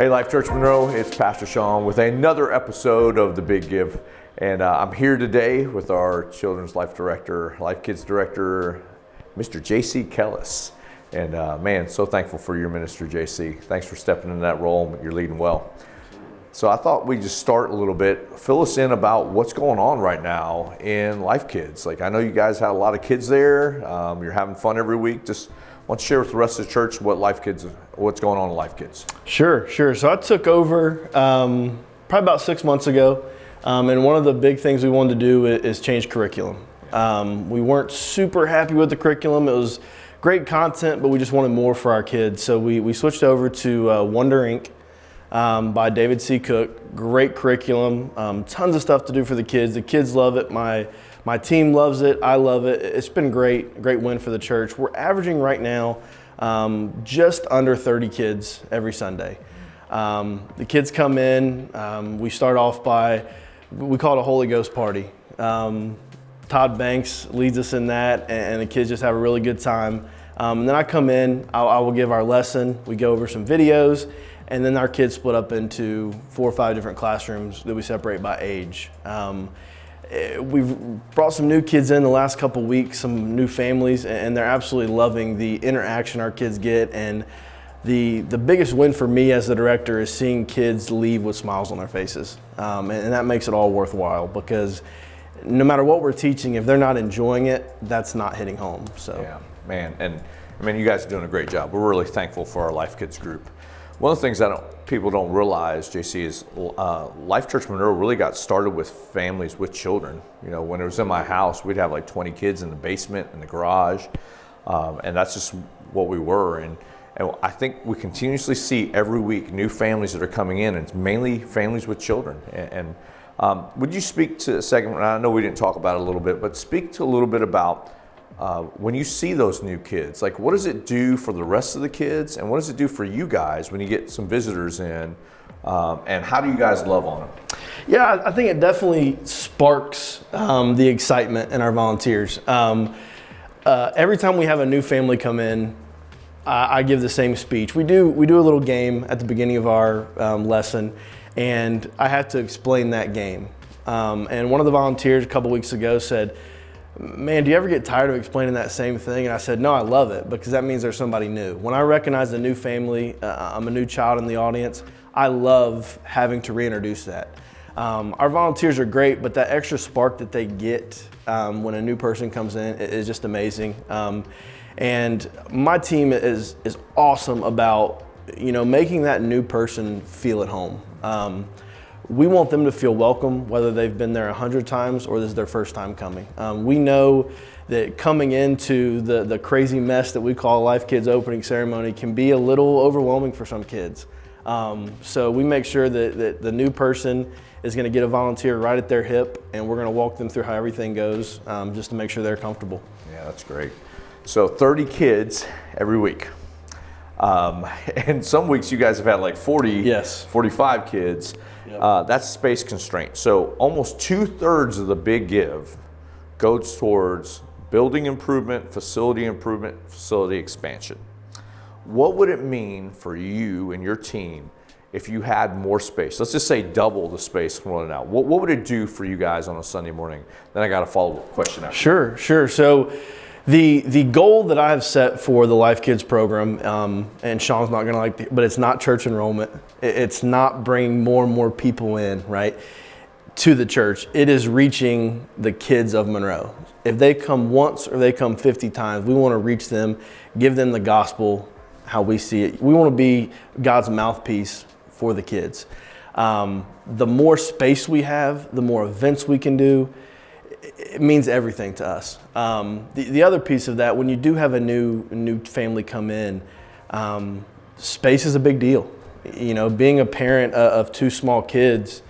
Hey Life Church Monroe, it's Pastor Shawn with another episode of The Big Give. And I'm here today with our Children's Life Director, Life Kids Director, Mr. JC Kellis. And man, so thankful for your ministry, JC. Thanks for stepping into that role. You're leading well. So I thought we'd just start a little bit. Fill us in about what's going on right now in Life Kids. Like, I know you guys had a lot of kids there. You're having fun every week. Just want to share with the rest of the church what's going on in Life Kids. Sure. So I took over probably about 6 months ago. And one of the big things we wanted to do is change curriculum. We weren't super happy with the curriculum. It was great content, but we just wanted more for our kids. So we switched over to Wonder Inc. By David C. Cook. Great curriculum, tons of stuff to do for the kids. The kids love it. My team loves it. I love it. It's been great win for the church. We're averaging right now just under 30 kids every Sunday. The kids come in. We start off we call it a Holy Ghost party. Todd Banks leads us in that, and the kids just have a really good time. And then I come in. I will give our lesson. We go over some videos. And then our kids split up into 4 or 5 different classrooms that we separate by age. We've brought some new kids in the last couple weeks, some new families, and they're absolutely loving the interaction our kids get. And the biggest win for me as the director is seeing kids leave with smiles on their faces. And that makes it all worthwhile, because no matter what we're teaching, if they're not enjoying it, that's not hitting home. So yeah, man, and I mean, you guys are doing a great job. We're really thankful for our Life Kids group. One of the things that people don't realize, JC, is Life Church Monroe really got started with families with children. You know, when it was in my house, we'd have like 20 kids in the basement, in the garage, and that's just what we were. And I think we continuously see every week new families that are coming in, and it's mainly families with children. And would you speak to a second? I know we didn't talk about it a little bit, but speak to a little bit about when you see those new kids, like what does it do for the rest of the kids, and what does it do for you guys when you get some visitors in, and how do you guys love on them? Yeah, I think it definitely sparks the excitement in our volunteers. Every time we have a new family come in, I give the same speech. We do a little game at the beginning of our lesson, and I have to explain that game. And one of the volunteers a couple weeks ago said, "Man, do you ever get tired of explaining that same thing?" And I said, "No, I love it, because that means there's somebody new. When I recognize a new family, I'm a new child in the audience, I love having to reintroduce that." Our volunteers are great, but that extra spark that they get when a new person comes in is just amazing. And my team is awesome about, making that new person feel at home. We want them to feel welcome, whether they've been there 100 times or this is their first time coming. We know that coming into the crazy mess that we call Life Kids opening ceremony can be a little overwhelming for some kids. So we make sure that the new person is going to get a volunteer right at their hip, and we're going to walk them through how everything goes, just to make sure they're comfortable. Yeah, that's great. So 30 kids every week. And some weeks you guys have had like 40, yes, 45 kids. Yep. That's space constraint. So almost 2/3 of the Big Give goes towards building improvement, facility expansion. What would it mean for you and your team if you had more space? Let's just say double the space running out. What would it do for you guys on a Sunday morning? Then I got a follow-up question after. Sure. So the goal that I've set for the Life Kids program, and Shawn's not going to like it, but it's not church enrollment. It's not bringing more and more people in, right, to the church. It is reaching the kids of Monroe. If they come once or they come 50 times, we want to reach them, give them the gospel how we see it. We want to be God's mouthpiece for the kids. The more space we have, the more events we can do. It means everything to us. The other piece of that, when you do have a new family come in, space is a big deal. Being a parent of 2 small kids,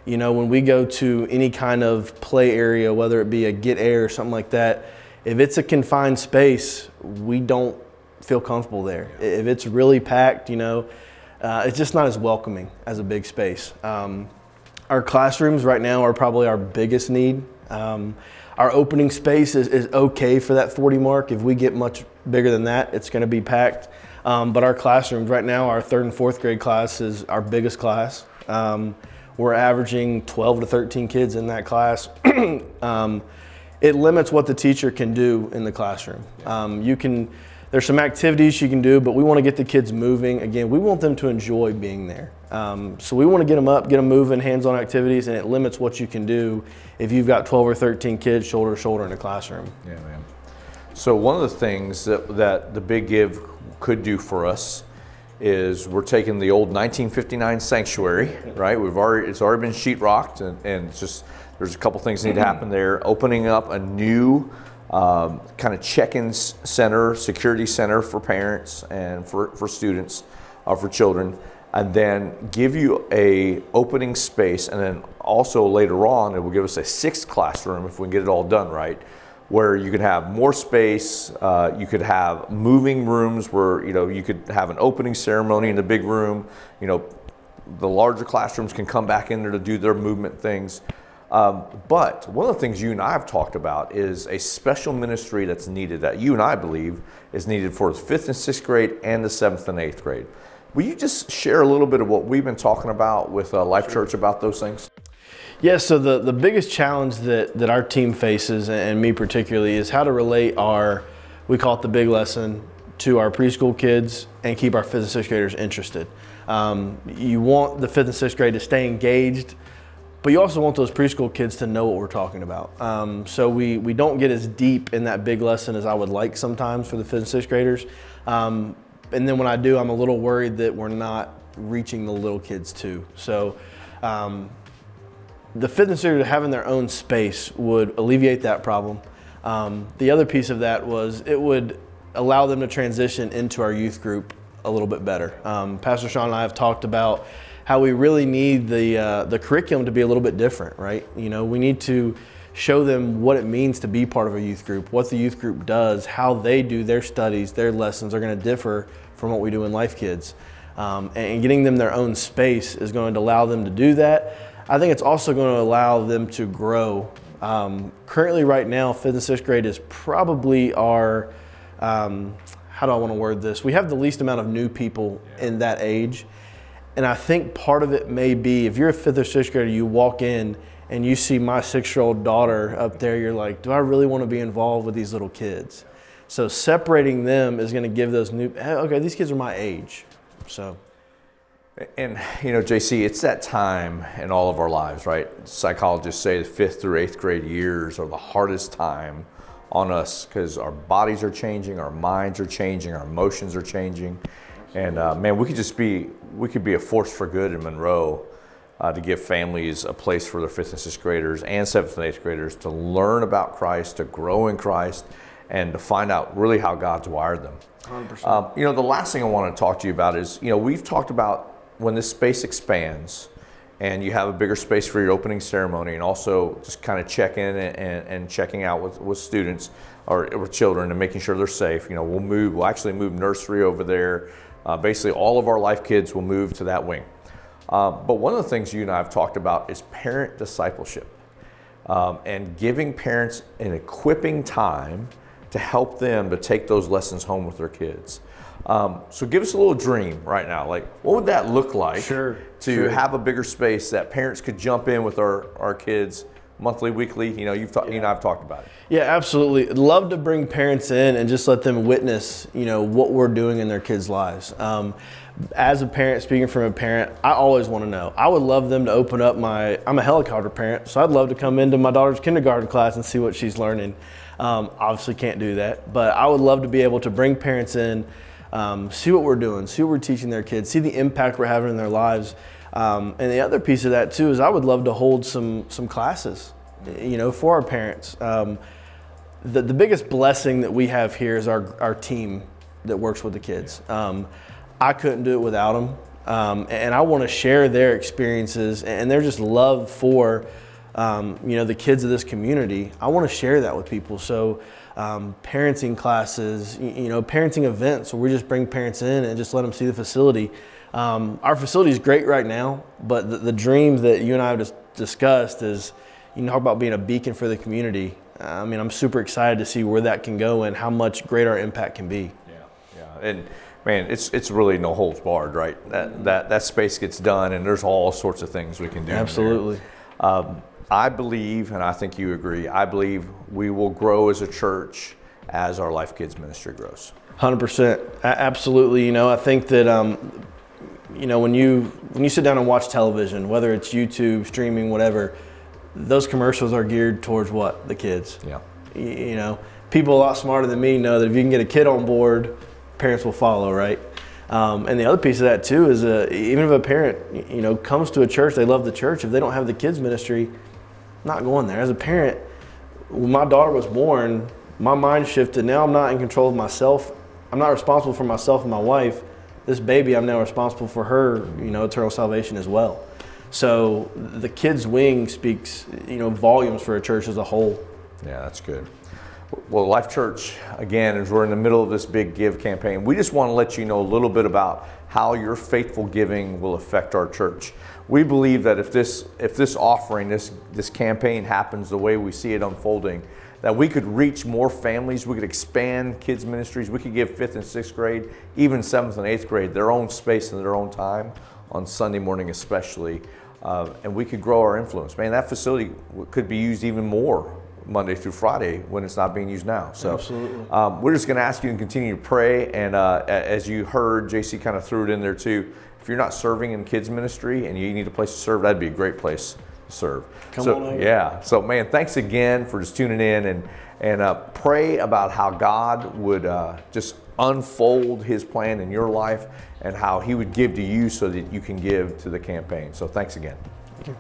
when we go to any kind of play area, whether it be a get air or something like that, if it's a confined space, we don't feel comfortable there. If it's really packed, it's just not as welcoming as a big space. Our classrooms right now are probably our biggest need. Our opening space is okay for that 40 mark. If we get much bigger than that, it's going to be packed. But our classrooms right now, our 3rd and 4th grade class is our biggest class. We're averaging 12 to 13 kids in that class. It limits what the teacher can do in the classroom. There's some activities you can do, but we want to get the kids moving. Again, we want them to enjoy being there. So we want to get them up, get them moving, hands-on activities, and it limits what you can do if you've got 12 or 13 kids shoulder to shoulder in a classroom. Yeah, man. So one of the things that the Big Give could do for us is we're taking the old 1959 sanctuary, right? It's already been sheetrocked, and it's just there's a couple things that need to happen there. Opening up a new kind of check-in center, security center for parents and for students, for children, and then give you a opening space, and then also later on it will give us a 6th classroom if we can get it all done right, where you could have more space. You could have moving rooms where you could have an opening ceremony in the big room. The larger classrooms can come back in there to do their movement things. But one of the things you and I have talked about is a special ministry that's needed, that you and I believe is needed for the 5th and 6th grade and the 7th and 8th grade. Will you just share a little bit of what we've been talking about with Life Church about those things? Yeah, so the biggest challenge that our team faces, and me particularly, is how to relate we call it the big lesson, to our preschool kids and keep our 5th and 6th graders interested. You want the 5th and 6th grade to stay engaged, but you also want those preschool kids to know what we're talking about. So we don't get as deep in that big lesson as I would like sometimes for the 5th and 6th graders. And then when I do, I'm a little worried that we're not reaching the little kids too. So the 5th and 6th graders having their own space would alleviate that problem. The other piece of that was it would allow them to transition into our youth group a little bit better. Pastor Shawn and I have talked about how we really need the curriculum to be a little bit different, right? We need to show them what it means to be part of a youth group, what the youth group does, how they do their studies, their lessons are going to differ from what we do in Life Kids. And getting them their own space is going to allow them to do that. I think it's also going to allow them to grow. Currently right now, 5th and 6th grade is probably our, how do I want to word this? We have the least amount of new people in that age. And I think part of it may be, if you're a 5th or 6th grader, you walk in and you see my 6-year-old daughter up there, you're like, do I really want to be involved with these little kids? So separating them is going to give those new, okay, these kids are my age. So. And JC, it's that time in all of our lives, right? Psychologists say the 5th through 8th grade years are the hardest time on us because our bodies are changing, our minds are changing, our emotions are changing. And man, we could be a force for good in Monroe to give families a place for their 5th and 6th graders and 7th and 8th graders to learn about Christ, to grow in Christ, and to find out really how God's wired them. 100%. The last thing I want to talk to you about is, we've talked about when this space expands and you have a bigger space for your opening ceremony, and also just kind of check in and checking out with students or with children and making sure they're safe. We'll actually move nursery over there. Basically all of our Life Kids will move to that wing. But one of the things you and I have talked about is parent discipleship, and giving parents an equipping time to help them to take those lessons home with their kids. So give us a little dream right now. Like, what would that look like to have a bigger space that parents could jump in with our kids monthly, weekly? You and I've talked about it. Yeah, absolutely. I'd love to bring parents in and just let them witness, what we're doing in their kids' lives. As a parent, speaking from a parent, I always want to know. I would love them to open up I'm a helicopter parent, so I'd love to come into my daughter's kindergarten class and see what she's learning. Obviously can't do that, but I would love to be able to bring parents in, see what we're doing, see what we're teaching their kids, see the impact we're having in their lives. And the other piece of that too is I would love to hold some classes, for our parents. The biggest blessing that we have here is our team that works with the kids. I couldn't do it without them. And I want to share their experiences and their just love for, the kids of this community. I want to share that with people. So parenting classes, parenting events where we just bring parents in and just let them see the facility. Our facility is great right now, but the dream that you and I have just discussed is, talk about being a beacon for the community. I'm super excited to see where that can go and how much greater our impact can be. Yeah. And Man, it's really no holds barred, right? That space gets done, and there's all sorts of things we can do. Absolutely. I believe, and I think you agree, I believe we will grow as a church as our Life Kids ministry grows. 100%. Absolutely. You know, I think that, you know, when you sit down and watch television, whether it's YouTube, streaming, whatever, those commercials are geared towards what? The kids. Yeah. You know, people a lot smarter than me know that if you can get a kid on board, parents will follow, right? And the other piece of that too is even if a parent, you know, comes to a church, they love the church, if they don't have the kids ministry, not going there. As a parent, when my daughter was born, my mind shifted. Now I'm not in control of myself. I'm not responsible for myself and my wife. This baby, I'm now responsible for her, you know, eternal salvation as well. So the kids' wing speaks, you know, volumes for a church as a whole. Yeah, that's good. Well, Life Church, again, as we're in the middle of this big give campaign, we just want to let you know a little bit about how your faithful giving will affect our church. We believe that if this offering, this campaign happens the way we see it unfolding, that we could reach more families, we could expand kids ministries, we could give 5th and 6th grade, even 7th and 8th grade, their own space and their own time, on Sunday morning especially, and we could grow our influence. Man, that facility could be used even more Monday through Friday when it's not being used now. So absolutely. We're just going to ask you to continue to pray, and as you heard, JC kind of threw it in there too. If you're not serving in kids ministry and you need a place to serve, that'd be a great place to serve. Come on. Yeah. So man, thanks again for just tuning in, and pray about how God would just unfold His plan in your life and how He would give to you so that you can give to the campaign. So thanks again. Thank you.